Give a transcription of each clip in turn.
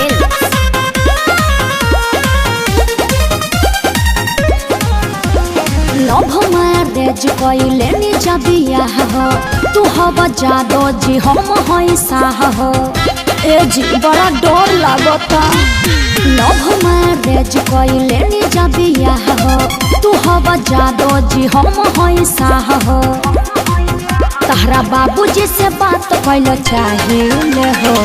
Films। Love marriage कइले निजा बियाह हो, तू हवा जादो जी हम हई साह हो। ए जी बड़ा डर लागता। लव मैरेज कइले निजा बियाह हो, तू हवा जादो जी हम हई साह हो। तहरा बाबूजी से बात कइल चाहिए हो।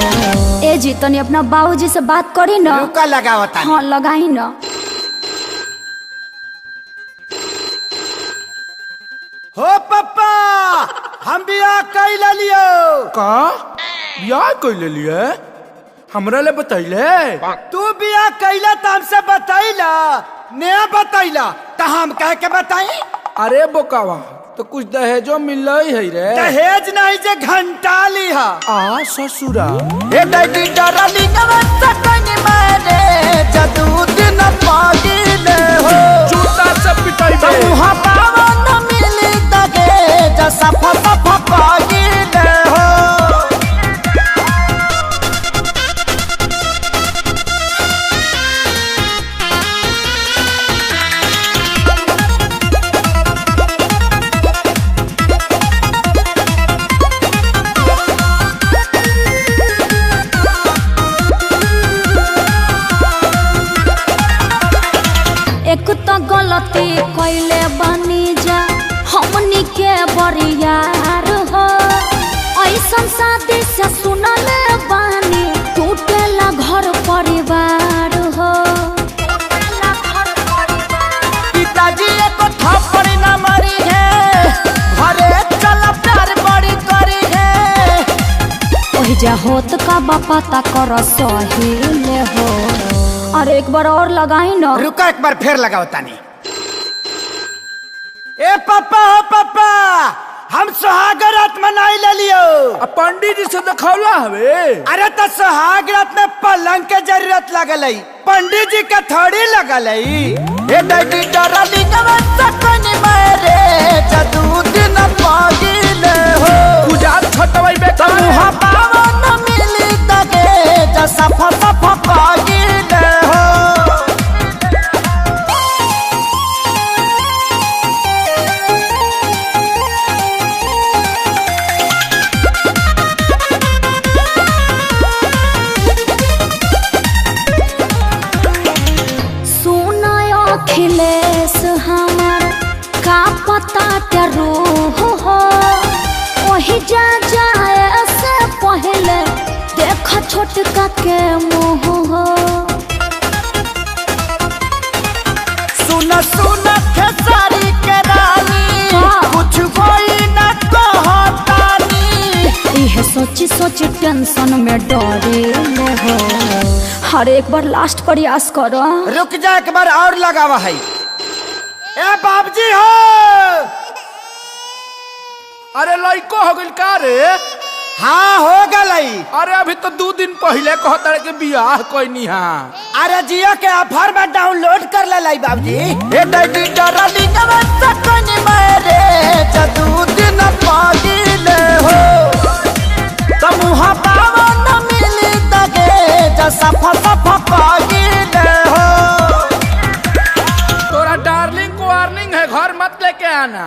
ए जी तनी अपना बाबूजी से बात करी ना। रुका लगावता। हाँ लगाई ना। हो पप्पा, हम बियाह कैले लियो। का बियाह कैले लिए? हमरा ले बतैले। तू बियाह कैला त हमसे बतैला, नया बतैला त हम कह के बताई। अरे बोकावा तो कुछ दहेजो मिल है रे। दहेज नहीं जे घंटा लिहा। आ ससुरा ए डैडी डरली नवत कनी मारे जदू दिन पागिले हो। जूता से पिटाई बे। मुहा पावन मिली तगे जसा फसा पागिले हो। एक तो गलती कइले बनी जा हमनी के बरियार हो। ऐसन शादी से सुनले बानी टूटेला घर परिवार हो। पिताजी एको थप्पड़ न मारी है, घरे चल प्यार बड़ी करी है। ओहि जा होत का बापा ता कर सहीले हो। अरे एक बार और लगाई ना। रुका एक बार फिर लगाओ तानी। ए पापा हो पापा, हम सुहाग रात मनाई ले लियो। पंडित जी से दिखौला हवे। अरे तो सुहाग रात में पलंग के जरूरत लगल है, पंडित जी के थोड़ी लगल है। ए डैडी डरली नवत कनी मारे जदू दिन पागिले हो। गुजार छटवाई बे। मुहा पावन मिली तगे जसा फसा पागिले हो। अखिलेश हमार का पता के रूह हो। वही जा जाए से पहले देख छोटका के मुँह हो। सुन सुन खेसारी के रानी, कुछ कोई न कहतानी। यह सोची सोची टेंशन में डरे हो। हर एक बार लास्ट प्रयास करो। रुक जा एक बार और लगावा है। ए बाबजी हो। अरे लइको हो गइल का रे? हाँ हो गई। अरे अभी तो 2 दिन पहले कहता के बियाह कोई हाँ। अरे जियो के ऑफर में डाउनलोड कर ले लाई बाबजी। ए डैडी डरली नवत कनी मारे जदू दिन पागिले हो। त मुहा पावन मिली तगे जसा फसा पागिले हो। तोरा डार्लिंग को वार्निंग है, घर मत लेके आना।